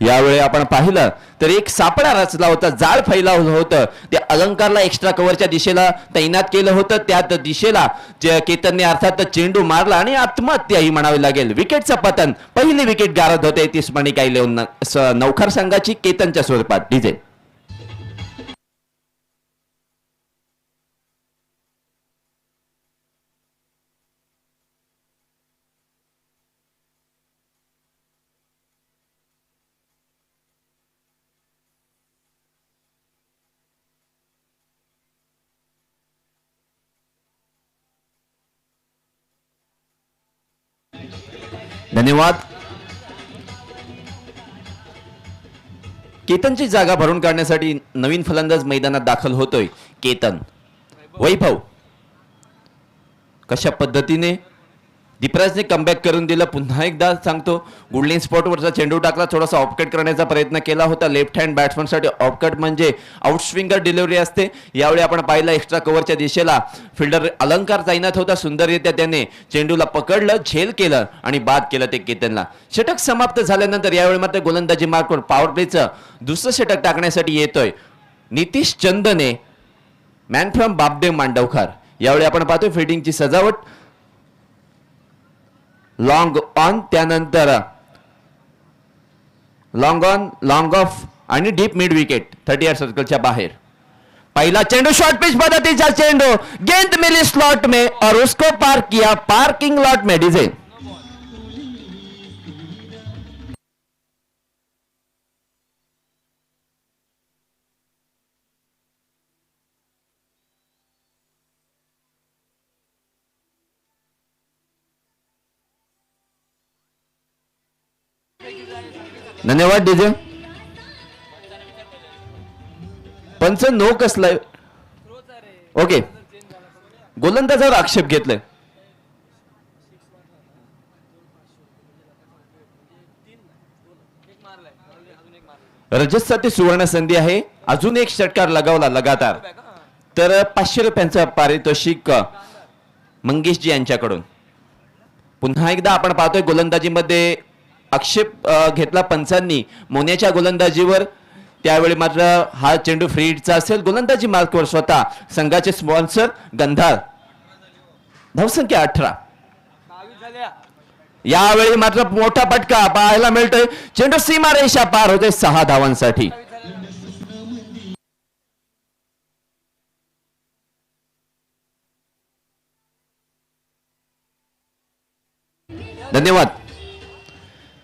यावेळी आपण पाहिलं तर एक सापळा रचला होता, जाळ फैलावलं होतं. त्या अलंकारला एक्स्ट्रा कव्हरच्या दिशेला तैनात केलं होतं. त्यात दिशेला केतनने अर्थात चेंडू मारला आणि आत्महत्या ही म्हणावी लागेल. विकेटचं पतन, पहिली विकेट गारद होते ती स्पर्णिक गायले नौकार संघाची केतनच्या स्वरूपात. डीजे धन्यवाद. केतनची जागा भरून काढण्यासाठी नवीन फलंदाज मैदानात दाखल होतोय. केतन, वैभव कशा पद्धतीने दीपराजने कमबॅक करून दिलं. पुन्हा एकदा सांगतो, गुडलिन स्पॉटवरचा चेंडू टाकला, थोडासा ऑफकट करण्याचा प्रयत्न केला होता. लेफ्ट हँड बॅट्समनसाठी ऑफकट म्हणजे आउटस्विंगर डिलिव्हरी असते. यावेळी आपण पाहिलं एक्स्ट्रा कव्हरच्या दिशेला फिल्डर अलंकार तैनात होता. सुंदररित्या त्याने चेंडूला पकडलं, झेल केलं आणि बाद केलं ते केतनला. षटक समाप्त झाल्यानंतर यावेळी मात्र गोलंदाजी मार्कवर पॉवर प्लेचं दुसरं षटक टाकण्यासाठी येतोय नितीश चंदने, मॅन फ्रॉम बापदेव मांडवकार. यावेळी आपण पाहतोय फिल्डिंगची सजावट, लॉंग ऑन, त्यानंतर लॉंग ऑन, लॉंग ऑफ आणि डीप मिड विकेट 30 यार्ड सर्कलच्या बाहेर. पहला चेंडू शॉर्ट पिच पद्धतीचा चेंडू, गेंद मिली स्लॉट में और उसको पार किया पार्किंग लॉट में. डीजे धन्यवाद. डीजे पंच नो कसलाय. ओके, गोलंदाजावर आक्षेप घेतलाय. रजतसाठी सुवर्ण संधी आहे. अजून एक षटकार लगावला लगातार तर 500 रुपयांचं पारितोषिक मंगेशजी यांच्याकडून. पुन्हा एकदा आपण पाहतोय गोलंदाजीमध्ये आक्षेप घेतला पंचांनी मोन्याच्या गोलंदाजीवर. त्यावेळी मात्र हा चेंडू फ्री हिटचा असेल. गोलंदाजी मार्कवर स्वतः संघाचे स्पॉन्सर गंधार. धावसंख्या 18. यावेळी मात्र मोठा फटका पाहायला मिळतोय. चेंडू सीमारेषा पार होते 6 धावांसाठी. धन्यवाद.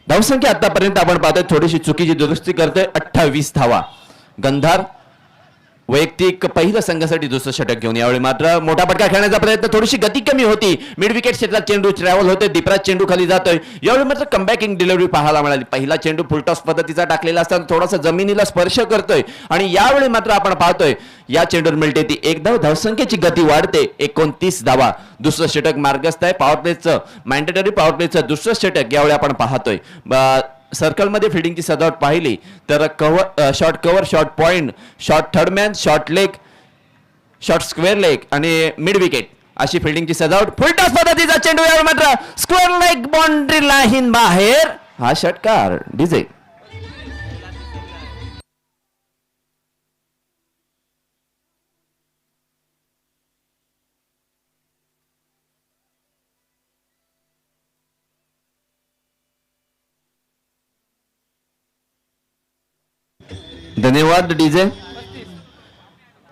धावसंख्या आतापर्यंत आपण पाहतोय थोडीशी चुकीची दुरुस्ती करतोय. 28 धावा. गंधार वैयक्तिक पहिलं संघासाठी दुसरं षटक घेऊन यावेळी मात्र मोठा फटका खेळण्याचा प्रयत्न, थोडीशी गती कमी होती, मिड विकेट क्षेत्रात चेंडू ट्रॅव्हल होते, दीपराज चेंडू खाली जातोय. यावेळी मात्र कमबॅकिंग डिलिव्हरी पाहायला मिळाली. पहिला चेंडू फुलटॉस पद्धतीचा टाकलेला असताना थोडासा जमिनीला स्पर्श करतोय आणि यावेळी मात्र आपण पाहतोय या चेंडूवर मिळते ती एक धाव, धावसंख्येची गती वाढते, 29 धावा. दुसरं षटक मार्गस्थ आहे. पॉवर प्लेचं मॅन्डेटरी पॉवर प्लेचं दुसरं षटक यावेळी आपण पाहतोय. सर्कलमध्ये फिल्डिंगची सजावट पाहिली तर short cover, short point, short third man, short leg, short square leg आणि मिड विकेट अशी फिल्डिंगची सजावट. फुलटॉस पद्धतीचा चेंडू यावेळी मात्र स्क्वेअर लेग बाउंड्री लाईन बाहेर. हा षटकार डीजे. धन्यवाद डीजे.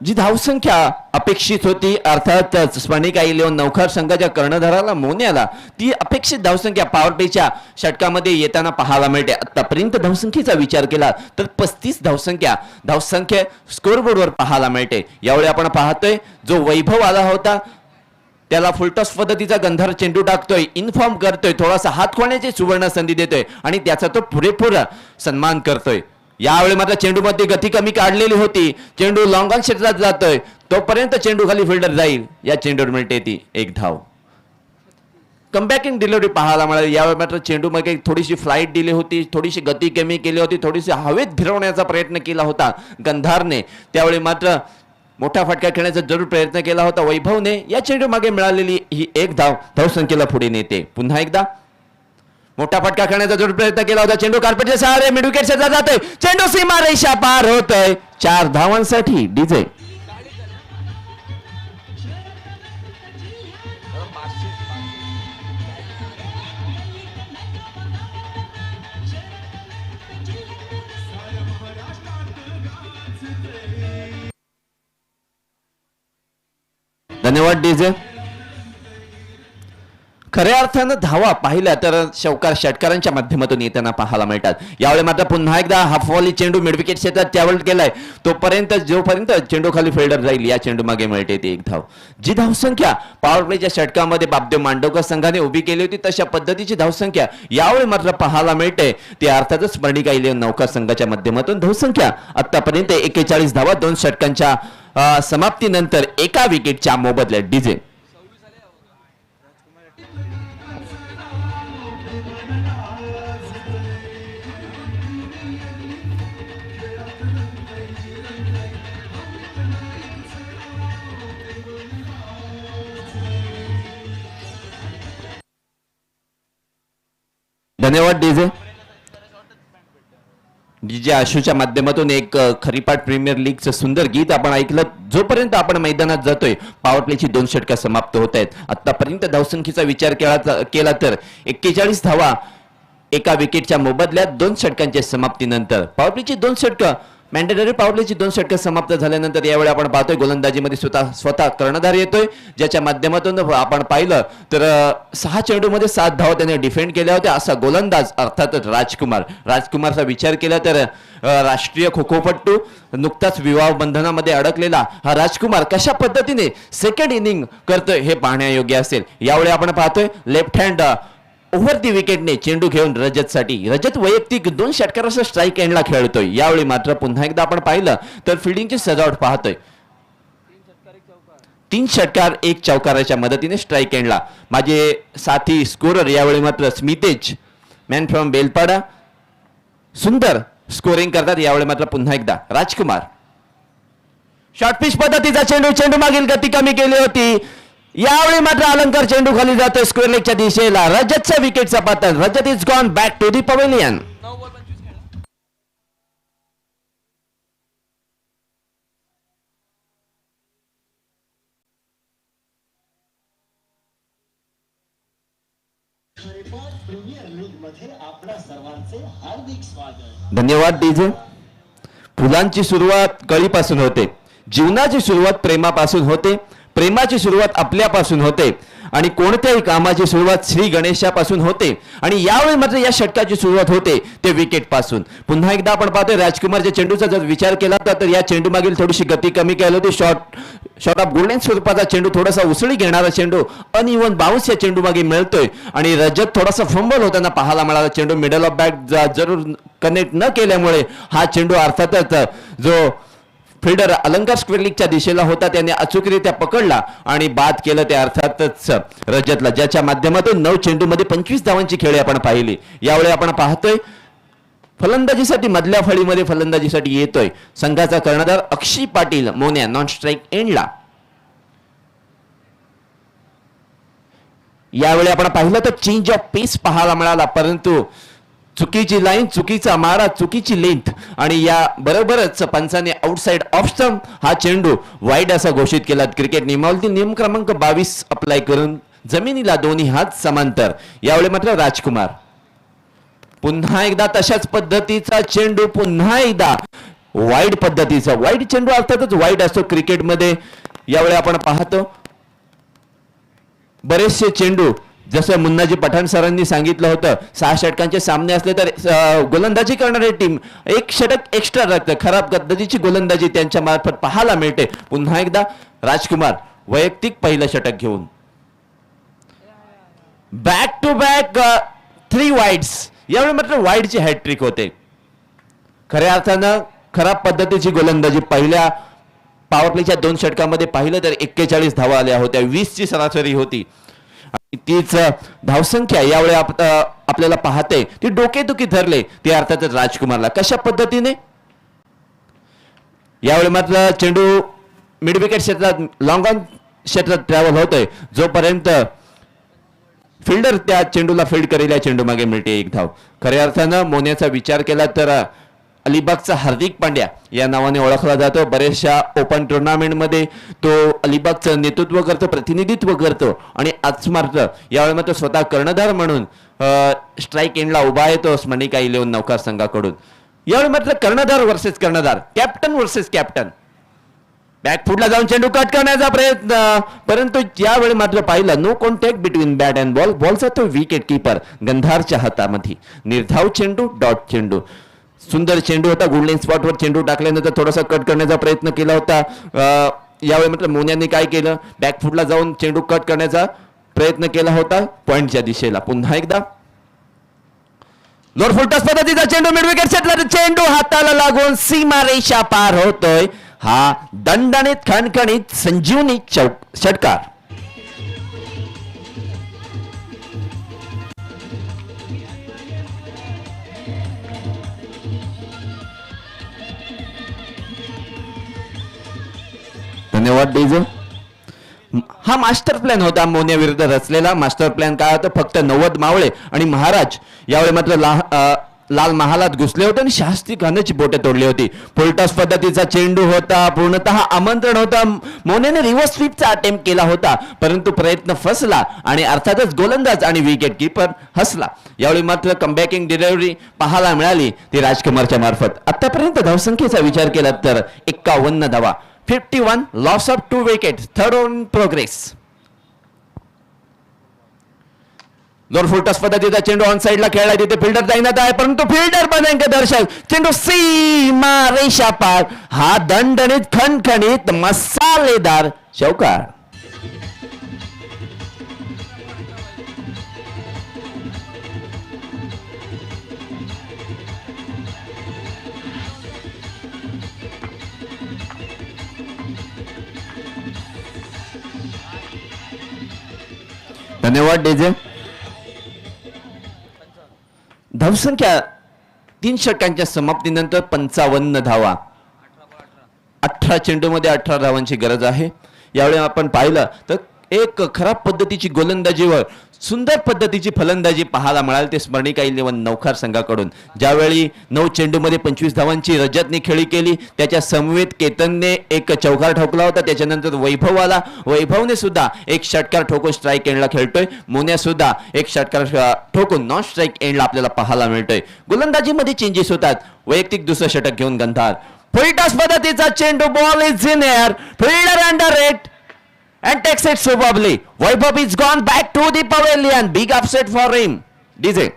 जी धावसंख्या अपेक्षित होती अर्थातच स्पर्णिका इलेव्हन नौखार संघाच्या कर्णधाराला मोन्याला ती अपेक्षित धावसंख्या पॉवर प्लेच्या षटकामध्ये येताना पाहायला मिळते. आतापर्यंत धावसंख्येचा विचार केला तर 35 धावसंख्या स्कोरबोर्डवर पाहायला मिळते. यावेळी आपण पाहतोय जो वैभव आला होता त्याला फुलटॉस पद्धतीचा गंधार चेंडू टाकतोय, इन्फॉर्म करतोय, थोडासा हात खोलण्याची सुवर्ण संधी देतोय आणि त्याचा तो पुरेपूर सन्मान करतोय. यावेळी मात्र चेंडू मध्ये गती कमी काढलेली होती, चेंडू लॉंग ऑन क्षेत्रात जातोय, तोपर्यंत चेंडू खाली फिल्डर जाईल. या चेंडूवर मिळते ती एक धाव. कमबॅकिंग डिलिव्हरी पाहायला मिळाली. यावेळी मात्र चेंडू मध्ये थोडीशी फ्लाईट दिली होती, थोडीशी गती कमी केली होती, थोडीशी हवेत फिरवण्याचा प्रयत्न केला होता गंधारने. त्यावेळी मात्र मोठा फटका खेळण्याचा जरूर प्रयत्न केला होता वैभवने. या चेंडू मागे मिळालेली ही एक धाव धावसंख्येला पुढे नेते. पुन्हा एकदा मोठा फटका खेळण्याचा जरूर प्रयत्न केला होता, चेंडू कार्पेटच्या सहारे मिड विकेट क्षेत्रात जातोय, चेंडू सीमा रेषा पार होतोय. 4 धावांसाठी डीजे. धन्यवाद डीजे. खऱ्या अर्थानं धावा पाहिल्या तर षटकारांच्या माध्यमातून येताना पाहायला मिळतात. यावेळी मात्र पुन्हा एकदा हाफ वॉली चेंडू मिड विकेट क्षेत्रात त्यावेळ केलाय, तोपर्यंत जोपर्यंत चेंडू खाली फिल्डर जाईल या चेंडू मागे मिळते ती एक धाव. जी धावसंख्या पॉवर प्लेच्या षटकामध्ये बापदेव मांडवकर संघाने उभी केली होती तशा पद्धतीची धावसंख्या यावेळी मात्र पाहायला मिळते. ती अर्थातच स्पर्णिका इलेव्हन नौकार संघाच्या माध्यमातून धावसंख्या आतापर्यंत 41 धावा 2 षटकांच्या समाप्तीनंतर एका विकेटच्या मोबदल्यात डीजे. धन्यवाद डीजे. डीजे आशूच्या माध्यमातून एक खरीपाट प्रीमियर लीगचं सुंदर गीत आपण ऐकलं. जोपर्यंत आपण मैदानात जातोय पॉवर प्लेची 2 षटकं समाप्त होत आहेत. आतापर्यंत धावसंख्येचा विचार केला तर 41 धावा एका विकेटच्या मोबदल्यात 2 षटकांच्या समाप्तीनंतर पॉवर प्लेची 2 षटकं मॅन्डेटरी पॉवर प्लेची 2 षटकं समाप्त झाल्यानंतर यावेळी आपण पाहतोय गोलंदाजीमध्ये स्वतः कर्णधार येतोय, ज्याच्या माध्यमातून आपण पाहिलं तर 6 चेंडूमध्ये 7 धावा त्याने डिफेंड केल्या होत्या. असा गोलंदाज अर्थातच राजकुमारचा विचार केला तर राष्ट्रीय खो खोपट्टू नुकताच विवाह बंधनामध्ये अडकलेला हा राजकुमार कशा पद्धतीने सेकंड इनिंग करतोय हे पाहण्यायोग्य असेल. यावेळी आपण पाहतोय लेफ्ट हँड ओव्हर दी विकेटने चेंडू घेऊन रजत वैयक्तिक 2 षटकारासह स्ट्राईक एंडला खेळतोय. यावेळी मात्र पुन्हा एकदा आपण पाहिलं तर फिल्डिंगची सजावट पाहतोय. 3 षटकार 1 चौकाराच्या मदतीने स्ट्राईक एंडला. माझे साथी स्कोरर यावेळी मात्र स्मितेज मॅन फ्रॉम बेलपाडा सुंदर स्कोरिंग करतात. यावेळी मात्र पुन्हा एकदा राजकुमार शॉर्ट पिच पद्धतीचा चेंडू मागील गती कमी केली होती. यावेळी मात्र अलंकार चेंडू खाली जातोय स्क्वेअर लेगच्या दिशेला. रजतच्या विकेटचा पतन. Rajat is gone back to the pavilion. धन्यवाद डीजे. फुलांची सुरुवात कळीपासून होते, जीवनाची सुरुवात प्रेमापासून होते, प्रेमाची सुरुवात आपल्यापासून होते आणि कोणत्याही कामाची सुरुवात श्री गणेशापासून होते आणि यावेळी मात्र या षटकाची सुरुवात होते ते विकेट पासून. पुन्हा एकदा आपण पाहतोय राजकुमारच्या चेंडूचा जर विचार केला तर या चेंडू मागील थोडीशी गती कमी केली होती. शॉट ऑफ गोल्डन स्वरूपाचा चेंडू, थोडासा उसळी घेणारा चेंडू, अनइव्हन बाउन्स या चेंडू मागे मिळतोय आणि रजत थोडासा फंबल होताना पाहायला मिळाला. चेंडू मिडल ऑफ बॅट जरूर कनेक्ट न केल्यामुळे हा चेंडू अर्थातच जो फिल्डर अलंकार स्क्वेअर लीगच्या दिशेला होता त्याने अचूकरित्या पकडला आणि बाद केलं ते अर्थातच रजतला, ज्याच्या माध्यमातून 9 चेंडूमध्ये 25 धावांची खेळी आपण पाहिली. यावेळी आपण पाहतोय फलंदाजीसाठी मधल्या फळीमध्ये फलंदाजीसाठी येतोय संघाचा कर्णधार अक्षी पाटील मोन्या नॉन स्ट्राईक एंडला. यावेळी आपण पाहिलं तर चेंज ऑफ पेस पाहायला मिळाला, परंतु चुकीची लाईन, चुकीचा मारा, चुकीची लेंथ आणि या बरोबरच पंचाने आउटसाइड ऑफ स्टंप हा चेंडू वाईड असा घोषित केला. क्रिकेट नियमावली नियम क्रमांक 22 अप्लाय करून जमिनीला दोन्ही हात समांतर. यावेळी मात्र राजकुमार पुन्हा एकदा तशाच पद्धतीचा चेंडू, पुन्हा एकदा वाईड पद्धतीचा. वाईड चेंडू अर्थातच वाईड असतो क्रिकेटमध्ये. यावेळी आपण पाहतो बरेचसे चेंडू, जसं मुन्नाजी पठाण सरांनी सांगितलं होतं 6 षटकांचे सामने असले तर गोलंदाजी करणारी टीम 1 षटक एक्स्ट्रा राखते. खराब पद्धतीची गोलंदाजी त्यांच्या मार्फत पाहायला मिळते. पुन्हा एकदा राजकुमार वैयक्तिक पहिलं षटक घेऊन बॅक टू बॅक 3 वाईड्स. यावेळी मात्र वाईडची हॅट्रिक होते. खऱ्या अर्थानं खराब पद्धतीची गोलंदाजी. पहिल्या पॉवर प्लेच्या 2 षटकामध्ये पाहिलं तर 41 धावा आल्या होत्या, 20 ची सरासरी होती आणि तीच धावसंख्या यावेळी आपल्याला पाहते ती डोकेदुखी धरले ते अर्थातच राजकुमारला. कशा पद्धतीने यावेळी मात्र चेंडू मिड विकेट क्षेत्रात, लॉंग ऑन क्षेत्रात ट्रॅव्हल होतोय. जोपर्यंत फिल्डर त्या चेंडूला फील्ड करेल या चेंडू मागे मिळते 1 धाव. खऱ्या अर्थानं मोन्याचा विचार केला तर अलिबागचा हार्दिक पांड्या या नावाने ओळखला जातो. बरेचशा ओपन टुर्नामेंटमध्ये तो अलिबागचं नेतृत्व करतो, प्रतिनिधित्व करतो आणि आज मात्र यावेळी मात्र स्वतः कर्णधार म्हणून स्ट्राईक एंडला उभा येतो स्मरणिका 11 नौकार संघाकडून. यावेळी मात्र कर्णधार वर्सेस कर्णधार, कॅप्टन वर्सेस कॅप्टन. बॅकफुटला जाऊन चेंडू कट करण्याचा प्रयत्न, परंतु यावेळी मात्र पाहिलं no contact between bat and ball. बॉलचा तो विकेट किपर गंधारच्या हातामध्ये. निर्धाव चेंडू, डॉट चेंडू. सुंदर चेंडू होता. गोल्डन स्पॉटवर चेंडू टाकल्यानंतर थोडासा कट करण्याचा प्रयत्न केला होता. यावेळी मात्र मोन्याने काय केलं, बॅकफुटला जाऊन चेंडू कट करण्याचा प्रयत्न केला होता पॉइंटच्या दिशेला. पुन्हा एकदा लोअर फुलटॉस पद्धतीचा चेंडू मिड विकेट सेटला, चेंडू हाताला लागून सीमारेषा पार होतोय. हा दणदणीत खणखणीत संजीवनी षटकार. धन्यवाद डीजे. हा मास्टर प्लॅन होता मोन्या विरुद्ध रचलेला. मास्टर प्लॅन काय होता, फक्त 90 मावळे आणि महाराज यावेळी मात्र लाल महालात घुसले होते आणि शास्त्री खानाची बोटे तोडली होती. फुलटॉस पद्धतीचा चेंडू होता, पूर्णतः आमंत्रण होता. मोन्याने रिव्हर्स स्वीपचा अटेम्प्ट केला होता, परंतु प्रयत्न फसला आणि अर्थातच गोलंदाज आणि विकेट किपर हसला. यावेळी मात्र कमबॅकिंग डिलिव्हरी पाहायला मिळाली ती राजकुमारच्या मार्फत. आतापर्यंत धावसंख्येचा विचार केला तर 51 धावा, 51 loss of 2 wickets, third on progress. Lower full toss पद्धतीचा चेंडू ऑन साइडला खेळला, तिथे फिल्डर तैनात आहे, परंतु फिल्डर बनेंगे दर्शक. चेंडू सीमा रेषा पार. हा दणदणीत खणखणीत मसालेदार चौकार. धन्यवाद डीजे. धावसंख्या 3 षटकांच्या समाप्तीनंतर 55 धावा. 18 चेंडूमध्ये 18 धावांची गरज आहे. यावेळी आपण पाहिलं तर एक खराब पद्धतीची गोलंदाजीवर सुंदर पद्धतीची फलंदाजी पाहायला मिळाली ते स्मरणिका 11 नौकार संघाकडून. ज्यावेळी 9 चेंडूमध्ये 25 धावांची रजतने खेळी केली, त्याच्या समवेत केतनने एक चौकार ठोकला होता. त्याच्यानंतर वैभव आला, वैभवने सुद्धा एक षटकार ठोकून स्ट्राईक एंडला खेळतोय. मोन्या सुद्धा एक षटकार ठोकून नॉन स्ट्राईक एंडला आपल्याला पाहायला मिळतोय. गोलंदाजीमध्ये चेंजेस होतात. वैयक्तिक दुसरं षटक घेऊन गंधार. फुलटॉस पद्धतीचा चेंडू, ball is in air, fielder under rate. and takes it superbly. Vaibhav is gone back to the pavilion. Big upset for him. DJ.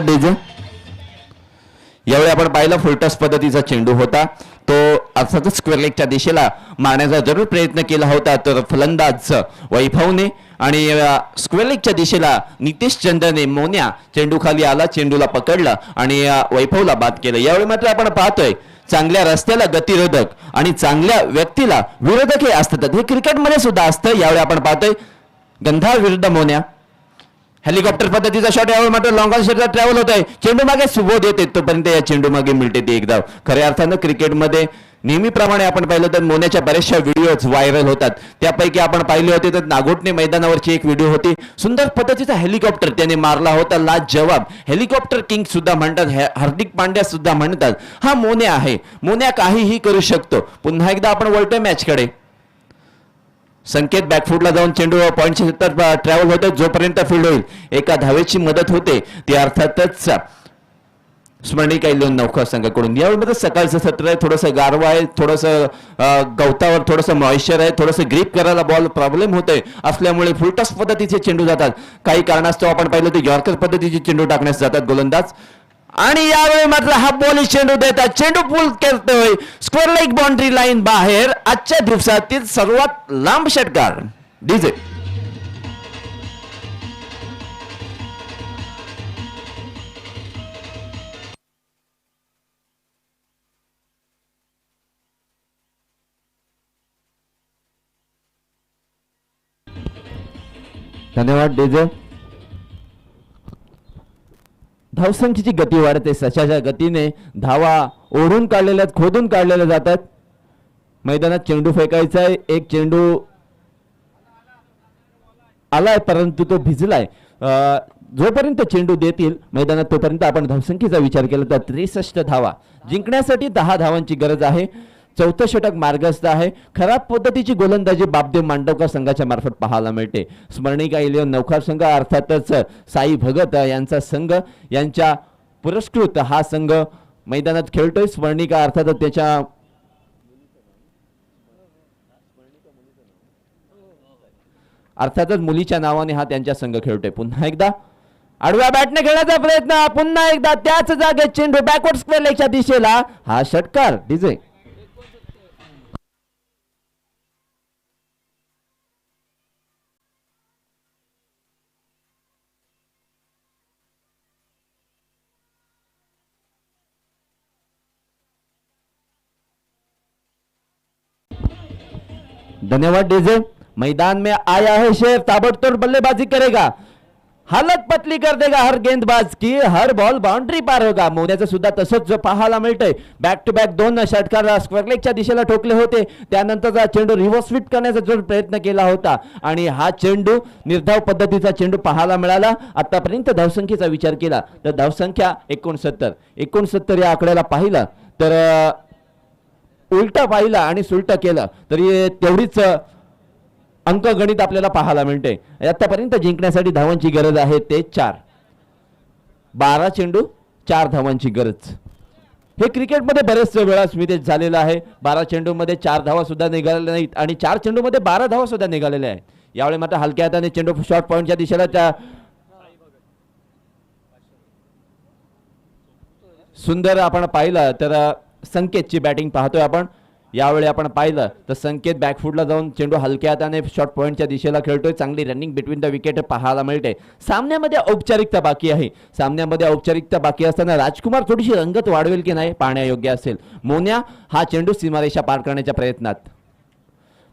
DJ यावेळी आपण पाहिलं फुलटॉस पद्धतीचा चेंडू होता तो अर्थातच स्क्वेअर लेगच्या दिशेला मारण्याचा जरूर प्रयत्न केला होता तर फलंदाज वैभवने आणि स्क्वेअर लेगच्या दिशेला नितेश चंद्रने मोन्या चेंडू खाली आला चेंडूला पकडला आणि वैभवला बाद केलं. यावेळी मात्र आपण पाहतोय चांगल्या रस्त्याला गतिरोधक आणि चांगल्या व्यक्तीला विरोधक हे असतात. हे क्रिकेटमध्ये सुद्धा असतं. यावेळी आपण पाहतोय गंधार विरुद्ध मोन्या. हेलिकॉप्टर पद्धतीचा शॉट यावर मात्र लॉंग ऑन शॉटचा ट्रॅव्हल होत आहे. चेंडू मागे सुबोध येते तोपर्यंत या चेंडू मागे मिळते ती एक धाव. खऱ्या अर्थानं क्रिकेटमध्ये नेहमीप्रमाणे आपण पाहिलं तर मोन्याच्या बऱ्याचशा व्हिडिओज व्हायरल होतात. त्यापैकी आपण पाहिले होते तर नागोटणे मैदानावरची एक व्हिडिओ होती. सुंदर पद्धतीचा हेलिकॉप्टर त्याने मारला होता. लाजवाब हेलिकॉप्टर किंग सुद्धा म्हणतात. हार्दिक पांड्या सुद्धा म्हणतात. हा मोन्या आहे. मोन्या काहीही करू शकतो. पुन्हा एकदा आपण वळतोय मॅचकडे. संकेत बॅकफुटला जाऊन चेंडू पॉईंटच्या सत्तर ट्रॅव्हल होते जोपर्यंत फील्ड होईल एका धावेची मदत होते ती अर्थातच स्मरणिका इलेव्हन नौका संघाकडून. यावेळी सकाळचं सत्र आहे. थोडंसं गारवा आहे. थोडंसं गवतावर थोडंसं मॉइश्चर आहे. थोडंसं ग्रीप करायला बॉल प्रॉब्लेम होतोय असल्यामुळे फुलटॉस पद्धतीचे चेंडू जातात. काही कारणास्तव आपण पाहिलं तर यॉर्कर पद्धतीचे चेंडू टाकण्यास जातात गोलंदाज आणि यावेळी मात्र हा बॉलिश चेंडू देतात. चेंडू पुल करतोय स्क्वेअर लेग बाउंड्री लाईन बाहेर. आजच्या दिवसातील सर्वात लांब षटकार डीजे. धन्यवाद डीजे. धावसंख्येची गती वाढते. सशाच्या गतीने धावा ओढून काढलेल्या खोदून काढलेल्या जातात. मैदानात चेंडू फेकायचा आहे. एक चेंडू आलाय परंतु तो भिजलाय. जोपर्यंत चेंडू देतील मैदानात तोपर्यंत आपण धावसंख्येचा विचार केला तर 63 धावा जिंकण्यासाठी 10 धावांची गरज आहे. चौथं षटक मार्गस्थ आहे. खराब पद्धतीची गोलंदाजी बापदेव मांडवकर संघाच्या मार्फत पाहायला मिळते. स्मरणिका इलेव्हन नौकार संघ अर्थातच साई भगत यांचा संघ यांच्या पुरस्कृत हा संघ मैदानात खेळतोय. स्मरणिका अर्थातच त्याच्या अर्थातच मुलीच्या नावाने हा त्यांच्या संघ खेळतोय. पुन्हा एकदा आडव्या बॅटने खेळण्याचा प्रयत्न. पुन्हा एकदा त्याच जागेत चेंडू बॅकवर्ड स्क्वेअर लेगच्या दिशेला. हा षटकार डीजे. धन्यवाद डीजे. मैदान में आया है शेर ताबड़तोड़ बल्लेबाजी करेगा. हालत पतली कर देगा हर गेंदबाज की. हर बॉल बाउंड्री पार होगा. मोन्याचं सुद्धा तसंच पाहायला मिळतंय. बॅक टू बॅक 2 षटकार स्क्वेअर लेगच्या दिशेला ठोकले होते. त्यानंतर चेंडू रिव्हर्स स्वीप करण्याचा जो प्रयत्न केला होता आणि हा चेंडू निर्धाव पद्धतीचा चेंडू पाहायला मिळाला. आतापर्यंत धावसंख्येचा विचार केला तर धावसंख्या 69 या आकड्याला पाहिलं तर उलटा पाहिला आणि सुलटा केलं तरी तेवढीच अंकगणित आपल्याला पाहायला मिळते. आतापर्यंत जिंकण्यासाठी धावांची गरज आहे ते 4. 12 चेंडू 4 धावांची गरज. हे क्रिकेटमध्ये बरेच वेळा स्मितेश झालेलं आहे. 12 चेंडूमध्ये 4 धावा सुद्धा निघालेल्या नाहीत आणि 4 चेंडूमध्ये 12 धावा सुद्धा निघालेल्या आहेत. यावेळी मात्र हलक्या हाताने चेंडू शॉर्ट पॉईंटच्या दिशेला त्या सुंदर आपण पाहिलं तर संकेतची बॅटिंग पाहतोय आपण. यावेळी आपण पाहिलं तर संकेत बॅकफुटला जाऊन चेंडू हलक्या हाताने शॉर्ट पॉईंटच्या दिशेला खेळतोय. चांगली रनिंग बिटवीन द विकेट पाहायला मिळते. सामन्यामध्ये औपचारिकता बाकी आहे. सामन्यामध्ये औपचारिकता बाकी असताना राजकुमार थोडीशी रंगत वाढवेल की नाही पाहण्यायोग्य असेल. मोन्या हा चेंडू सीमारेषा पार करण्याच्या प्रयत्नात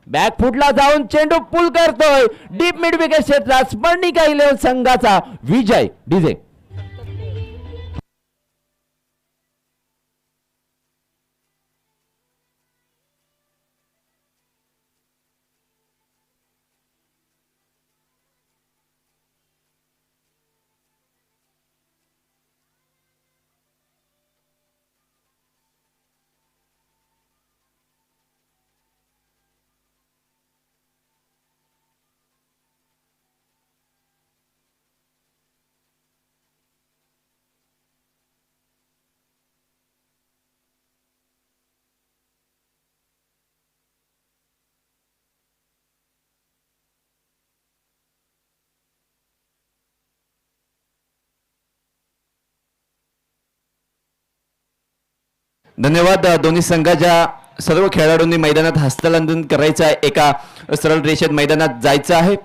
बॅकफुटला जाऊन चेंडू पुल करतोय. डीप मिड विकेट क्षेत्रात स्मरणिका इलेव्हन संघाचा विजय डीजे. धन्यवाद. दोन्ही संघाच्या सर्व खेळाडूंनी मैदानात हस्तांदोलन करायचं आहे, एका सरळ रेषेत मैदानात जायचं आहे,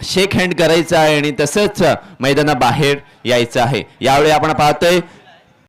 शेक हँड करायचं आहे आणि तसंच मैदानाबाहेर यायचं आहे. यावेळी आपण पाहतोय